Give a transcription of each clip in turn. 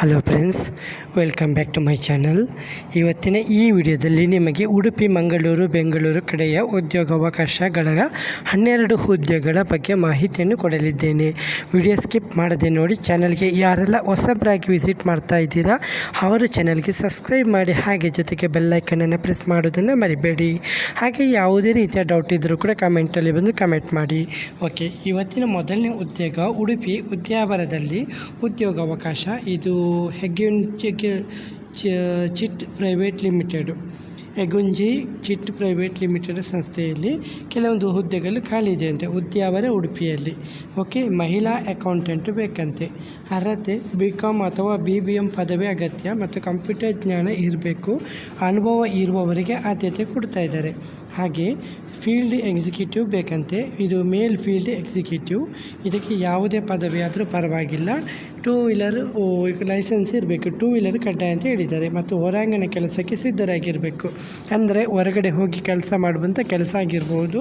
Hello friends, welcome back to my channel. ಇವತ್ತಿನ ಈ ವಿಡಿಯೋದಲ್ಲಿ ನಿಮಗೆ ಉಡುಪಿ, ಮಂಗಳೂರು, ಬೆಂಗಳೂರು ಕಡೆಯ ಉದ್ಯೋಗಾವಕಾಶಗಳ 12 ಹುದ್ದೆಗಳ ಬಗ್ಗೆ ಮಾಹಿತಿಯನ್ನು ಕೊಡಲಿದ್ದೇನೆ. ವಿಡಿಯೋ ಸ್ಕಿಪ್ ಮಾಡದೆ ನೋಡಿ. ಚಾನಲ್ಗೆ ಯಾರೆಲ್ಲ ಹೊಸಬರಾಗಿ ವಿಸಿಟ್ ಮಾಡ್ತಾ ಇದ್ದೀರಾ ಅವರು ಚಾನಲ್ಗೆ ಸಬ್ಸ್ಕ್ರೈಬ್ ಮಾಡಿ, ಹಾಗೆ ಜೊತೆಗೆ ಬೆಲ್ಲೈಕನನ್ನು ಪ್ರೆಸ್ ಮಾಡೋದನ್ನು ಮರಿಬೇಡಿ. ಹಾಗೆ ಯಾವುದೇ ರೀತಿಯ ಡೌಟ್ ಇದ್ದರೂ ಕೂಡ ಕಮೆಂಟಲ್ಲಿ ಬಂದು ಕಮೆಂಟ್ ಮಾಡಿ. ಓಕೆ, ಇವತ್ತಿನ ಮೊದಲನೇ ಉದ್ಯೋಗ ಉಡುಪಿ ಉದ್ಯಾವರದಲ್ಲಿ ಉದ್ಯೋಗಾವಕಾಶ. ಇದು Heggunje chit private limited, Heggunje chit private limited ಸಂಸ್ಥೆಯಲ್ಲಿ ಕೆಲವೊಂದು ಹುದ್ದೆಗಳು ಖಾಲಿ ಇದೆ ಅಂತೆ, ಉದ್ಯಾವರ ಉಡುಪಿಯಲ್ಲಿ. ಓಕೆ, ಮಹಿಳಾ ಅಕೌಂಟೆಂಟ್ ಬೇಕಂತೆ. ಅರ್ಹತೆ BCom ಅಥವಾ BBM ಪದವಿ ಅಗತ್ಯ ಮತ್ತು ಕಂಪ್ಯೂಟರ್ ಜ್ಞಾನ ಇರಬೇಕು. ಅನುಭವ ಇರುವವರಿಗೆ ಆದ್ಯತೆ ಕೊಡ್ತಾ ಇದ್ದಾರೆ. ಹಾಗೆ ಫೀಲ್ಡ್ ಎಕ್ಸಿಕ್ಯೂಟಿವ್ ಬೇಕಂತೆ. ಇದು ಮೇಲ್ ಫೀಲ್ಡ್ ಎಕ್ಸಿಕ್ಯೂಟಿವ್. ಇದಕ್ಕೆ ಯಾವುದೇ ಪದವಿ ಆದರೂ ಪರವಾಗಿಲ್ಲ. 2 ವೀಲರ್ ಲೈಸೆನ್ಸ್ ಇರಬೇಕು. 2 ವೀಲರ್ ಕಡ್ಡಾಯ ಅಂತ ಹೇಳಿದ್ದಾರೆ. ಮತ್ತು ಹೊರಾಂಗಣ ಕೆಲಸಕ್ಕೆ ಸಿದ್ಧರಾಗಿರಬೇಕು. ಅಂದರೆ ಹೊರಗಡೆ ಹೋಗಿ ಕೆಲಸ ಮಾಡುವಂಥ ಕೆಲಸ ಆಗಿರ್ಬೋದು.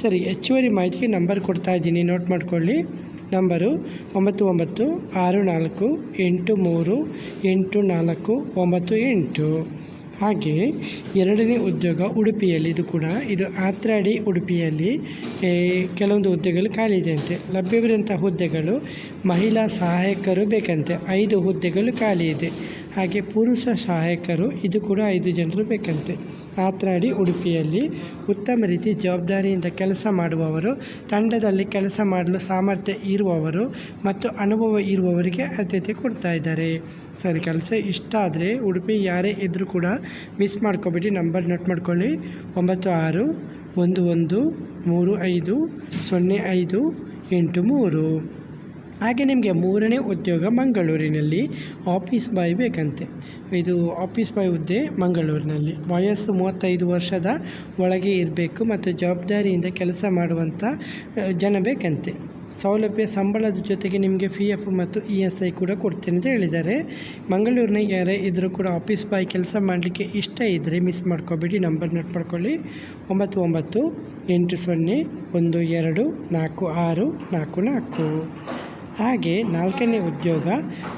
ಸರಿ, ಹೆಚ್ಚುವರಿ ಮಾಹಿತಿಗೆ ನಂಬರ್ ಕೊಡ್ತಾ ಇದ್ದೀನಿ, ನೋಟ್ ಮಾಡ್ಕೊಳ್ಳಿ. ನಂಬರು 9964838498. ಹಾಗೆ ಎರಡನೇ ಉದ್ಯೋಗ ಉಡುಪಿಯಲ್ಲಿ, ಇದು ಆತ್ರಾಡಿ ಉಡುಪಿಯಲ್ಲಿ ಕೆಲವೊಂದು ಹುದ್ದೆಗಳು ಖಾಲಿ ಇದೆ ಅಂತೆ. ಲಭ್ಯವಿರುವಂಥ ಹುದ್ದೆಗಳು ಮಹಿಳಾ ಸಹಾಯಕರು ಬೇಕಂತೆ, 5 ಹುದ್ದೆಗಳು ಖಾಲಿ ಇದೆ. ಹಾಗೆ ಪುರುಷ ಸಹಾಯಕರು, ಇದು ಕೂಡ 5 ಜನರು ಬೇಕಂತೆ. ಆತ್ರಾಡಿ ಉಡುಪಿಯಲ್ಲಿ ಉತ್ತಮ ರೀತಿ ಜವಾಬ್ದಾರಿಯಿಂದ ಕೆಲಸ ಮಾಡುವವರು, ತಂಡದಲ್ಲಿ ಕೆಲಸ ಮಾಡಲು ಸಾಮರ್ಥ್ಯ ಇರುವವರು ಮತ್ತು ಅನುಭವ ಇರುವವರಿಗೆ ಆದ್ಯತೆ ಕೊಡ್ತಾ ಇದ್ದಾರೆ. ಸರಿ, ಕೆಲಸ ಇಷ್ಟ ಆದರೆ ಉಡುಪಿ ಯಾರೇ ಇದ್ದರೂ ಕೂಡ ಮಿಸ್ ಮಾಡ್ಕೊಬೇಡಿ. ನಂಬರ್ ನೋಟ್ ಮಾಡ್ಕೊಳ್ಳಿ. 9611350583. ಹಾಗೆ ನಿಮಗೆ ಮೂರನೇ ಉದ್ಯೋಗ ಮಂಗಳೂರಿನಲ್ಲಿ ಆಫೀಸ್ ಬಾಯ್ ಬೇಕಂತೆ. ಇದು ಆಫೀಸ್ ಬಾಯ್ ಹುದ್ದೆ ಮಂಗಳೂರಿನಲ್ಲಿ. ವಯಸ್ಸು 35 ವರ್ಷದ ಒಳಗೆ ಇರಬೇಕು ಮತ್ತು ಜವಾಬ್ದಾರಿಯಿಂದ ಕೆಲಸ ಮಾಡುವಂಥ ಜನ ಬೇಕಂತೆ. ಸೌಲಭ್ಯ ಸಂಬಳದ ಜೊತೆಗೆ ನಿಮಗೆ PF ಮತ್ತು ESI ಕೂಡ ಕೊಡ್ತೇನೆ ಅಂತ ಹೇಳಿದ್ದಾರೆ. ಮಂಗಳೂರಿನ ಯಾರೇ ಇದ್ದರೂ ಕೂಡ ಆಫೀಸ್ ಬಾಯ್ ಕೆಲಸ ಮಾಡಲಿಕ್ಕೆ ಇಷ್ಟ ಇದ್ದರೆ ಮಿಸ್ ಮಾಡ್ಕೊಬೇಡಿ. ನಂಬರ್ ನೋಟ್ ಮಾಡ್ಕೊಳ್ಳಿ. 9980124644. ಹಾಗೆ ನಾಲ್ಕನೇ ಉದ್ಯೋಗ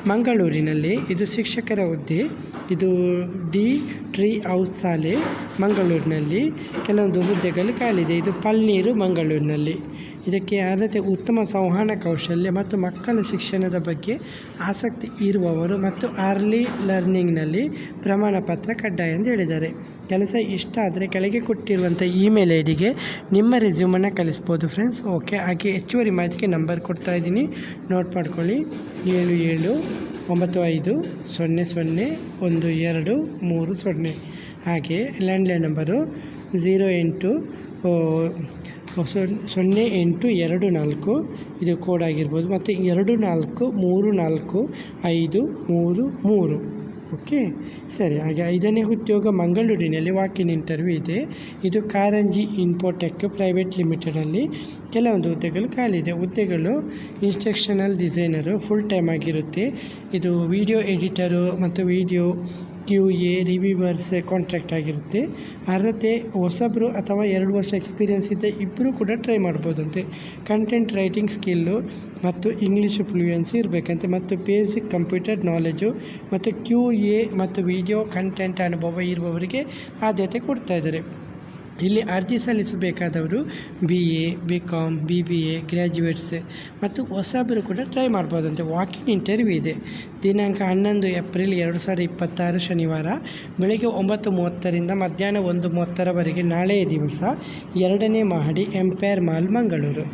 ಮಂಗಳೂರಿನಲ್ಲಿ, ಇದು ಶಿಕ್ಷಕರ ಹುದ್ದೆ. ಇದು ಟ್ರೀ ಹೌಸ್ ಶಾಲೆ ಮಂಗಳೂರಿನಲ್ಲಿ ಕೆಲವೊಂದು ಹುದ್ದೆಗಳು ಖಾಲಿದೆ. ಇದು ಪಲ್ನೀರು ಮಂಗಳೂರಿನಲ್ಲಿ. ಇದಕ್ಕೆ ಅರ್ಹತೆ ಉತ್ತಮ ಸಂವಹನ ಕೌಶಲ್ಯ ಮತ್ತು ಮಕ್ಕಳ ಶಿಕ್ಷಣದ ಬಗ್ಗೆ ಆಸಕ್ತಿ ಇರುವವರು ಮತ್ತು ಅರ್ಲಿ ಲರ್ನಿಂಗ್ನಲ್ಲಿ ಪ್ರಮಾಣ ಪತ್ರ ಕಡ್ಡಾಯ ಎಂದು ಹೇಳಿದ್ದಾರೆ. ಕೆಲಸ ಇಷ್ಟ ಆದರೆ ಕೆಳಗೆ ಕೊಟ್ಟಿರುವಂಥ ಇಮೇಲ್ IDಗೆ ನಿಮ್ಮ ರೆಸ್ಯೂಮನ್ನು ಕಳಿಸ್ಬೋದು ಫ್ರೆಂಡ್ಸ್. ಓಕೆ, ಹಾಗೆ ಹೆಚ್ಚುವರಿ ಮಾಹಿತಿಗೆ ನಂಬರ್ ಕೊಡ್ತಾ ಇದ್ದೀನಿ, ನೋಟ್ ಮಾಡ್ಕೊಳ್ಳಿ. 77900123. ಹಾಗೆ ಲ್ಯಾಂಡ್ಲೈನ್ ನಂಬರು 0824, ಇದು ಕೋಡ್ ಆಗಿರ್ಬೋದು, ಮತ್ತು 24345333. ಓಕೆ, ಸರಿ. ಹಾಗೆ 5ನೇ ಉದ್ಯೋಗ ಮಂಗಳೂರಿನಲ್ಲಿ ವಾಕಿನ್ ಇಂಟರ್ವ್ಯೂ ಇದೆ. ಇದು ಕಾರಂಜಿ ಇನ್ಫೋಟೆಕ್ ಪ್ರೈವೇಟ್ ಲಿಮಿಟೆಡಲ್ಲಿ ಕೆಲವೊಂದು ಹುದ್ದೆಗಳು ಖಾಲಿ ಇದೆ. ಹುದ್ದೆಗಳು ಇನ್ಸ್ಟ್ರಕ್ಷನಲ್ ಡಿಸೈನರು, ಫುಲ್ ಟೈಮ್ ಆಗಿರುತ್ತೆ. ಇದು ವಿಡಿಯೋ ಎಡಿಟರು ಮತ್ತು ವಿಡಿಯೋ QA ರಿವ್ಯೂವರ್ಸ್ ಕಾಂಟ್ರಾಕ್ಟ್ ಆಗಿರುತ್ತೆ. ಅರ್ಹತೆ ಹೊಸಬರು ಅಥವಾ 2 ವರ್ಷ ಎಕ್ಸ್ಪೀರಿಯೆನ್ಸ್ ಇದ್ದ ಇಬ್ಬರು ಕೂಡ ಟ್ರೈ ಮಾಡ್ಬೋದಂತೆ. ಕಂಟೆಂಟ್ ರೈಟಿಂಗ್ ಸ್ಕಿಲ್ಲು ಮತ್ತು ಇಂಗ್ಲೀಷ್ ಫ್ಲೂಯೆನ್ಸಿ ಇರಬೇಕಂತೆ. ಮತ್ತು ಬೇಸಿಕ್ ಕಂಪ್ಯೂಟರ್ ನಾಲೆಜು ಮತ್ತು QA ಮತ್ತು ವಿಡಿಯೋ ಕಂಟೆಂಟ್ ಅನುಭವ ಇರುವವರಿಗೆ ಆದ್ಯತೆ ಕೊಡ್ತಾ ಇದ್ದಾರೆ. ಇಲ್ಲಿ ಅರ್ಜಿ ಸಲ್ಲಿಸಬೇಕಾದವರು BA, BCom, BBA ಗ್ರ್ಯಾಜುಯೇಟ್ಸ್ ಮತ್ತು ಹೊಸಬರು ಕೂಡ ಟ್ರೈ ಮಾಡ್ಬೋದಂತೆ. ವಾಕಿನ್ ಇಂಟರ್ವ್ಯೂ ಇದೆ. ದಿನಾಂಕ 11 ಏಪ್ರಿಲ್ 2026 ಶನಿವಾರ ಬೆಳಗ್ಗೆ 9:30ರಿಂದ ಮಧ್ಯಾಹ್ನ 1:30ವರೆಗೆ. ನಾಳೆಯ ದಿವಸ 2ನೇ ಮಹಡಿ, ಎಂಪೈರ್ ಮಾಲ್ ಮಂಗಳೂರು.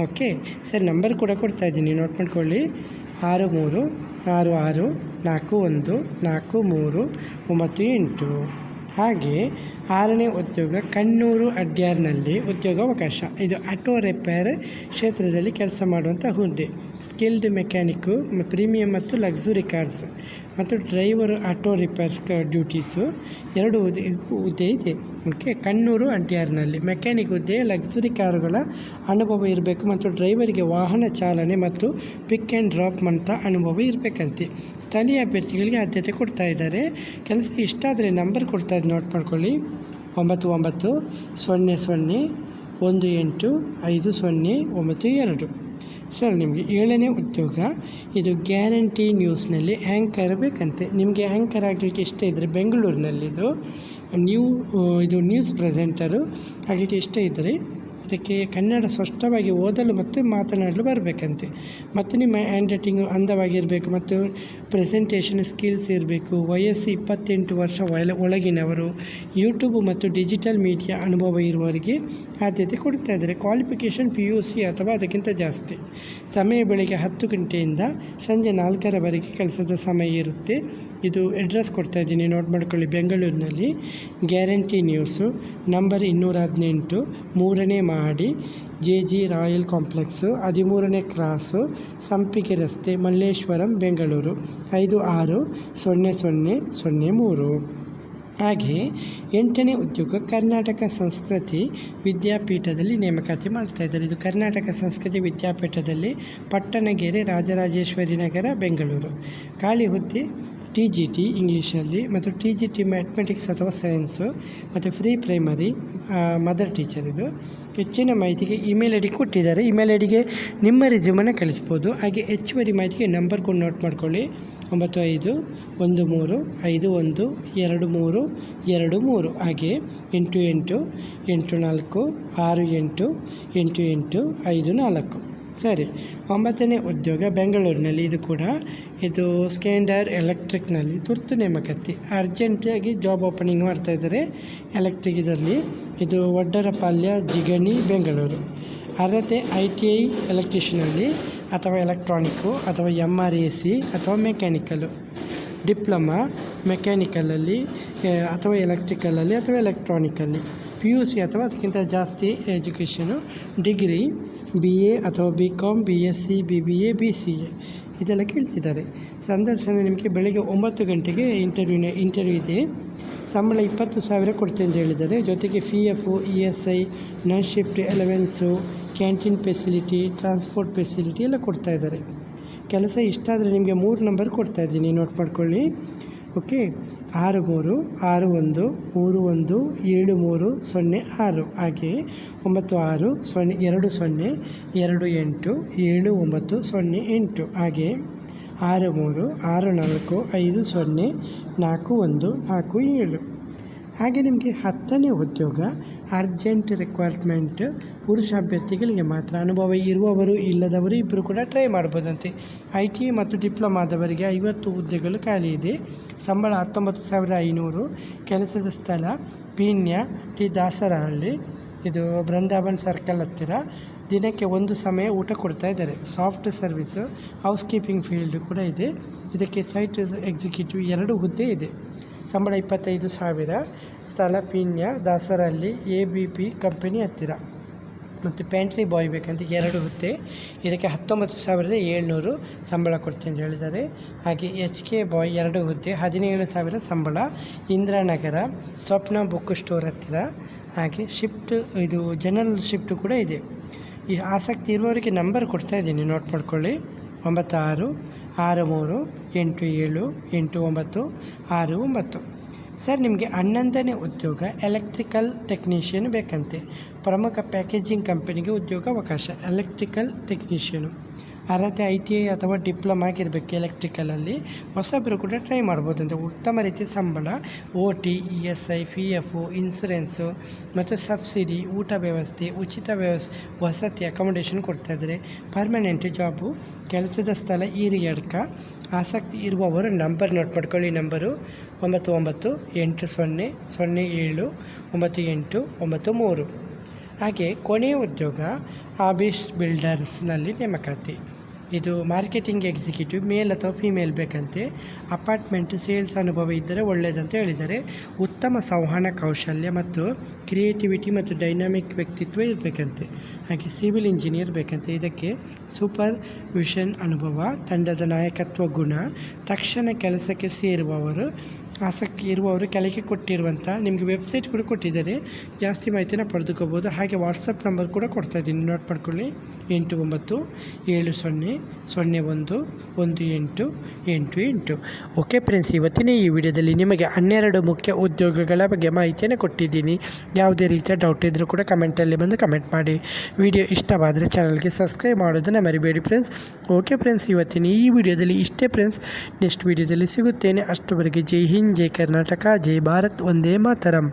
ಓಕೆ, ಸರಿ. ನಂಬರ್ ಕೂಡ ಕೊಡ್ತಾ ಇದ್ದೀನಿ, ನೋಟ್ ಮಾಡ್ಕೊಳ್ಳಿ. 6366414398. ಹಾಗೆ 6ನೇ ಉದ್ಯೋಗ ಕಣ್ಣೂರು ಅಡ್ಯಾರ್ನಲ್ಲಿ ಉದ್ಯೋಗಾವಕಾಶ. ಇದು ಆಟೋ ರಿಪೇರ್ ಕ್ಷೇತ್ರದಲ್ಲಿ ಕೆಲಸ ಮಾಡುವಂಥ ಹುದ್ದೆ. ಸ್ಕಿಲ್ಡ್ ಮೆಕ್ಯಾನಿಕ್ಕು, ಪ್ರೀಮಿಯಂ ಮತ್ತು ಲಕ್ಸುರಿ ಕಾರ್ಸ್ ಮತ್ತು ಡ್ರೈವರ್ ಆಟೋ ರಿಪೇರ್ ಡ್ಯೂಟೀಸು 2 ಹುದ್ದೆ ಇದೆ. ಓಕೆ, ಕಣ್ಣೂರು ಅಡ್ಯಾರ್ನಲ್ಲಿ ಮೆಕ್ಯಾನಿಕ್ ಹುದ್ದೆ. ಲಕ್ಸುರಿ ಕಾರುಗಳ ಅನುಭವ ಇರಬೇಕು ಮತ್ತು ಡ್ರೈವರಿಗೆ ವಾಹನ ಚಾಲನೆ ಮತ್ತು ಪಿಕ್ ಆ್ಯಂಡ್ ಡ್ರಾಪ್ ಅಂತ ಅನುಭವ ಇರಬೇಕಂತೆ. ಸ್ಥಳೀಯ ಅಭ್ಯರ್ಥಿಗಳಿಗೆ ಆದ್ಯತೆ ಕೊಡ್ತಾ ಇದ್ದಾರೆ. ಕೆಲಸ ಇಷ್ಟ ಆದರೆ ನಂಬರ್ ಕೊಡ್ತಾ ಇದ್ದು, ನೋಟ್ ಮಾಡ್ಕೊಳ್ಳಿ. 9900185092. ಸರ್ ನಿಮಗೆ 7ನೇ ಉದ್ಯೋಗ, ಇದು ಗ್ಯಾರಂಟಿ ನ್ಯೂಸ್ನಲ್ಲಿ ಆ್ಯಂಕರ್ ಬೇಕಂತೆ. ನಿಮಗೆ ಆ್ಯಂಕರ್ ಆಗಲಿಕ್ಕೆ ಇಷ್ಟ ಇದ್ದರೆ ಬೆಂಗಳೂರಿನಲ್ಲಿದು ಇದು ನ್ಯೂಸ್ ಪ್ರೆಸೆಂಟರು ಆಗಲಿಕ್ಕೆ ಇಷ್ಟ ಇದ್ದರೆ ಇದಕ್ಕೆ ಕನ್ನಡ ಸ್ಪಷ್ಟವಾಗಿ ಓದಲು ಮತ್ತು ಮಾತನಾಡಲು ಬರಬೇಕಂತೆ. ಮತ್ತು ನಿಮ್ಮ ಹ್ಯಾಂಡ್ ರೈಟಿಂಗು ಅಂದವಾಗಿರಬೇಕು ಮತ್ತು ಪ್ರೆಸೆಂಟೇಷನ್ ಸ್ಕಿಲ್ಸ್ ಇರಬೇಕು. ವಯಸ್ಸು 28 ವರ್ಷ ಒಳಗಿನವರು, ಯೂಟ್ಯೂಬ್ ಮತ್ತು ಡಿಜಿಟಲ್ ಮೀಡಿಯಾ ಅನುಭವ ಇರುವವರಿಗೆ ಆದ್ಯತೆ ಕೊಡ್ತಾ ಇದ್ದಾರೆ. ಕ್ವಾಲಿಫಿಕೇಷನ್ PUC ಅಥವಾ ಅದಕ್ಕಿಂತ ಜಾಸ್ತಿ. ಸಮಯ ಬೆಳಗ್ಗೆ 10 ಗಂಟೆಯಿಂದ ಸಂಜೆ 4ರವರೆಗೆ ಕೆಲಸದ ಸಮಯ ಇರುತ್ತೆ. ಇದು ಅಡ್ರೆಸ್ ಕೊಡ್ತಾ ಇದ್ದೀನಿ, ನೋಟ್ ಮಾಡ್ಕೊಳ್ಳಿ. ಬೆಂಗಳೂರಿನಲ್ಲಿ ಗ್ಯಾರಂಟಿ ನ್ಯೂಸು, ನಂಬರ್ 218, 3ನೇ ಮಾಡಿ, JG ರಾಯಲ್ ಕಾಂಪ್ಲೆಕ್ಸು, 13ನೇ ಕ್ರಾಸು, ಸಂಪಿಗೆ ರಸ್ತೆ, ಮಲ್ಲೇಶ್ವರಂ, ಬೆಂಗಳೂರು 560003. ಹಾಗೆ 8ನೇ ಉದ್ಯೋಗ, ಕರ್ನಾಟಕ ಸಂಸ್ಕೃತಿ ವಿದ್ಯಾಪೀಠದಲ್ಲಿ ನೇಮಕಾತಿ ಮಾಡ್ತಾಯಿದ್ದಾರೆ. ಇದು ಕರ್ನಾಟಕ ಸಂಸ್ಕೃತಿ ವಿದ್ಯಾಪೀಠದಲ್ಲಿ ಪಟ್ಟಣಗೆರೆ, ರಾಜರಾಜೇಶ್ವರಿ ನಗರ, ಬೆಂಗಳೂರು. ಖಾಲಿ ಹುದ್ದೆ TGT ಇಂಗ್ಲೀಷಲ್ಲಿ ಮತ್ತು TGT ಮ್ಯಾಥಮೆಟಿಕ್ಸ್ ಅಥವಾ ಸೈನ್ಸು ಮತ್ತು ಫ್ರೀ ಪ್ರೈಮರಿ ಮದರ್ ಟೀಚರ್. ಇದು ಹೆಚ್ಚಿನ ಮಾಹಿತಿಗೆ ಇಮೇಲ್ ಐ ಡಿ ಕೊಟ್ಟಿದ್ದಾರೆ. ಇಮೇಲ್ ಐ ಡಿಗೆ ನಿಮ್ಮ ರೆಸ್ಯೂಮನ್ನು ಕಳಿಸ್ಬೋದು. ಹಾಗೆ ಹೆಚ್ಚುವರಿ ಮಾಹಿತಿಗೆ ನಂಬರ್ ಕೂಡ ನೋಟ್ ಮಾಡ್ಕೊಳ್ಳಿ. 9551232323. ಹಾಗೆ 8884688854. ಸರಿ, 9ನೇ ಉದ್ಯೋಗ ಬೆಂಗಳೂರಿನಲ್ಲಿ. ಇದು ಕೂಡ ಸ್ಕ್ಯಾಂಡರ್ ಎಲೆಕ್ಟ್ರಿಕ್ನಲ್ಲಿ ತುರ್ತು ನೇಮಕಾತಿ, ಅರ್ಜೆಂಟಾಗಿ ಜಾಬ್ ಓಪನಿಂಗ್ ಮಾಡ್ತಾಯಿದ್ದಾರೆ ಎಲೆಕ್ಟ್ರಿಕ್ ಇದರಲ್ಲಿ. ಇದು ವಡ್ಡರಪಾಳ್ಯ, ಜಿಗಣಿ, ಬೆಂಗಳೂರು. ಅರ್ಹತೆ ITI ಎಲೆಕ್ಟ್ರಿಷಿಯನಲ್ಲಿ ಅಥವಾ ಎಲೆಕ್ಟ್ರಾನಿಕ್ಕು ಅಥವಾ MRAC ಅಥವಾ ಮೆಕ್ಯಾನಿಕಲ್ಲು, ಡಿಪ್ಲೊಮಾ ಮೆಕ್ಯಾನಿಕಲಲ್ಲಿ ಅಥವಾ ಎಲೆಕ್ಟ್ರಿಕಲಲ್ಲಿ ಅಥವಾ ಎಲೆಕ್ಟ್ರಾನಿಕಲ್ಲಿ, PUC ಅಥವಾ ಅದಕ್ಕಿಂತ ಜಾಸ್ತಿ ಎಜುಕೇಷನು, ಡಿಗ್ರಿ BA ಅಥವಾ BCom, BSc, BBA, BCA ಇದೆಲ್ಲ ಕೇಳ್ತಿದ್ದಾರೆ. ಸಂದರ್ಶನ ನಿಮಗೆ ಬೆಳಗ್ಗೆ 9 ಗಂಟೆಗೆ ಇಂಟರ್ವ್ಯೂ ಇದೆ. ಸಂಬಳ 20,000 ಕೊಡ್ತೀನಿ ಅಂತ ಹೇಳಿದ್ದಾರೆ. ಜೊತೆಗೆ PF, ESI, night shift allowance, canteen facility, transport facility ಎಲ್ಲ ಕೊಡ್ತಾಯಿದ್ದಾರೆ. ಕೆಲಸ ಇಷ್ಟ ಆದರೆ ನಿಮಗೆ 3 ನಂಬರ್ ಕೊಡ್ತಾಯಿದ್ದೀನಿ, ನೋಟ್ ಮಾಡ್ಕೊಳ್ಳಿ. ಓಕೆ, 6331317306. ಹಾಗೆ 9620287908. ಹಾಗೆ 6364504147. ಹಾಗೆ ನಿಮಗೆ 10ನೇ ಉದ್ಯೋಗ, ಅರ್ಜೆಂಟ್ ರಿಕ್ವೈರ್ಮೆಂಟ್, ಪುರುಷ ಅಭ್ಯರ್ಥಿಗಳಿಗೆ ಮಾತ್ರ. ಅನುಭವ ಇರುವವರು ಇಲ್ಲದವರು ಇಬ್ಬರು ಕೂಡ ಟ್ರೈ ಮಾಡ್ಬೋದಂತೆ. ITI ಮತ್ತು ಡಿಪ್ಲೊಮಾದವರಿಗೆ 50 ಹುದ್ದೆಗಳು ಖಾಲಿ ಇದೆ. ಸಂಬಳ 19,500. ಕೆಲಸದ ಸ್ಥಳ ಪೀಣ್ಯ, ದಾಸರಹಳ್ಳಿ, ಇದು ಬೃಂದಾವನ್ ಸರ್ಕಲ್ ಹತ್ತಿರ. ದಿನಕ್ಕೆ 1 ಸಮಯ ಊಟ ಕೊಡ್ತಾ ಇದ್ದಾರೆ. Soft service, house keeping field ಕೂಡ ಇದೆ. ಇದಕ್ಕೆ ಸೈಟ್ ಎಕ್ಸಿಕ್ಯೂಟಿವ್ 2 ಹುದ್ದೆ ಇದೆ. ಸಂಬಳ 25,000. ಸ್ಥಳ ಪೀಣ್ಯ, ದಾಸರಹಳ್ಳಿ, ABP ಕಂಪನಿ ಹತ್ತಿರ. ಮತ್ತು ಪ್ಯಾಂಟ್ರಿ ಬಾಯ್ ಬೇಕಂತ 2 ಹುದ್ದೆ. ಇದಕ್ಕೆ 19,700 ಸಂಬಳ ಕೊಡ್ತೀನಿ ಅಂತ ಹೇಳಿದ್ದಾರೆ. ಹಾಗೆ HK ಬಾಯ್ 2 ಹುದ್ದೆ, 17,000 ಸಂಬಳ, ಇಂದಿರಾನಗರ, ಸ್ವಪ್ನ ಬುಕ್ ಸ್ಟೋರ್ ಹತ್ತಿರ. ಹಾಗೆ ಶಿಫ್ಟ್, ಇದು ಜನರಲ್ ಶಿಫ್ಟ್ ಕೂಡ ಇದೆ. ಈ ಆಸಕ್ತಿ ಇರುವವರಿಗೆ ನಂಬರ್ ಕೊಡ್ತಾ ಇದ್ದೀನಿ, ನೋಟ್ ಮಾಡ್ಕೊಳ್ಳಿ. 9663878969. ಸರ್ ನಿಮಗೆ 11ನೇ ಉದ್ಯೋಗ, ಎಲೆಕ್ಟ್ರಿಕಲ್ ಟೆಕ್ನಿಷಿಯನ್ ಬೇಕಂತೆ. ಪ್ರಮುಖ ಪ್ಯಾಕೇಜಿಂಗ್ ಕಂಪನಿಗೆ ಉದ್ಯೋಗಾವಕಾಶ, ಎಲೆಕ್ಟ್ರಿಕಲ್ ಟೆಕ್ನಿಷಿಯನು. ಅರ್ಹತೆ ITI ಅಥವಾ ಡಿಪ್ಲೊಮಾ ಆಗಿರಬೇಕು ಎಲೆಕ್ಟ್ರಿಕಲಲ್ಲಿ. ಹೊಸಬರು ಕೂಡ ಟ್ರೈ ಮಾಡ್ಬೋದಂತೆ. ಉತ್ತಮ ರೀತಿಯ ಸಂಬಳ, OT, ESI, PF, ಇನ್ಸೂರೆನ್ಸು ಮತ್ತು ಸಬ್ಸಿಡಿ, ಊಟ ವ್ಯವಸ್ಥೆ, ಉಚಿತ ವಸತಿ ಅಕಾಮಿಡೇಷನ್ ಕೊಡ್ತಾಯಿದ್ದಾರೆ. Permanent job. ಕೆಲಸದ ಸ್ಥಳ ಹಿರಿಯಡ್ಕ. ಆಸಕ್ತಿ ಇರುವವರು ನಂಬರ್ ನೋಟ್ ಮಾಡ್ಕೊಳ್ಳಿ. ನಂಬರು 9980079893. ಹಾಗೆ ಕೊನೆಯ ಉದ್ಯೋಗ, ಆಬಿಸ್ ಬಿಲ್ಡರ್ಸ್ನಲ್ಲಿ ನೇಮಕಾತಿ. ಇದು ಮಾರ್ಕೆಟಿಂಗ್ ಎಕ್ಸಿಕ್ಯೂಟಿವ್, ಮೇಲ್ ಅಥವಾ ಫಿಮೇಲ್ ಬೇಕಂತೆ. ಅಪಾರ್ಟ್ಮೆಂಟ್ ಸೇಲ್ಸ್ ಅನುಭವ ಇದ್ದರೆ ಒಳ್ಳೆಯದಂತ ಹೇಳಿದ್ದಾರೆ. ಉತ್ತಮ ಸಂವಹನ ಕೌಶಲ್ಯ ಮತ್ತು ಕ್ರಿಯೇಟಿವಿಟಿ ಮತ್ತು ಡೈನಾಮಿಕ್ ವ್ಯಕ್ತಿತ್ವ ಇರಬೇಕಂತೆ. ಹಾಗೆ ಸಿವಿಲ್ ಇಂಜಿನಿಯರ್ ಬೇಕಂತೆ. ಇದಕ್ಕೆ ಸೂಪರ್ ವಿಷನ್ ಅನುಭವ, ತಂಡದ ನಾಯಕತ್ವ ಗುಣ, ತಕ್ಷಣ ಕೆಲಸಕ್ಕೆ ಸೇರುವವರು, ಆಸಕ್ತಿ ಇರುವವರು ಕೆಳಗೆ ಕೊಟ್ಟಿರುವಂಥ ನಿಮಗೆ ವೆಬ್ಸೈಟ್ ಕೂಡ ಕೊಟ್ಟಿದ್ದಾರೆ, ಜಾಸ್ತಿ ಮಾಹಿತಿನ ಪಡೆದುಕೋಬೋದು. ಹಾಗೆ ವಾಟ್ಸಪ್ ನಂಬರ್ ಕೂಡ ಕೊಡ್ತಾ ಇದ್ದೀನಿ, ನೋಟ್ ಮಾಡ್ಕೊಳ್ಳಿ. 8970011888. ಓಕೆ ಫ್ರೆಂಡ್ಸ್, ಇವತ್ತಿನ ಈ ವಿಡಿಯೋದಲ್ಲಿ ನಿಮಗೆ 12 ಮುಖ್ಯ ಉದ್ಯೋಗಗಳ ಬಗ್ಗೆ ಮಾಹಿತಿಯನ್ನು ಕೊಟ್ಟಿದ್ದೀನಿ. ಯಾವುದೇ ರೀತಿಯ ಡೌಟ್ ಇದ್ದರೂ ಕೂಡ ಕಮೆಂಟಲ್ಲಿ ಬಂದು ಕಮೆಂಟ್ ಮಾಡಿ. ವಿಡಿಯೋ ಇಷ್ಟವಾದರೆ ಚಾನಲ್ಗೆ ಸಬ್ಸ್ಕ್ರೈಬ್ ಮಾಡೋದನ್ನು ಮರಿಬೇಡಿ ಫ್ರೆಂಡ್ಸ್. ಓಕೆ ಫ್ರೆಂಡ್ಸ್, ಇವತ್ತಿನ ಈ ವಿಡಿಯೋದಲ್ಲಿ ಇಷ್ಟೇ ಫ್ರೆಂಡ್ಸ್. ನೆಕ್ಸ್ಟ್ ವಿಡಿಯೋದಲ್ಲಿ ಸಿಗುತ್ತೇನೆ. ಅಷ್ಟವರೆಗೆ ಜೈ ಹಿಂದ್, ಜೈ ಕರ್ನಾಟಕ, ಜೈ ಭಾರತ್, ವಂದೇ ಮಾತರಂ.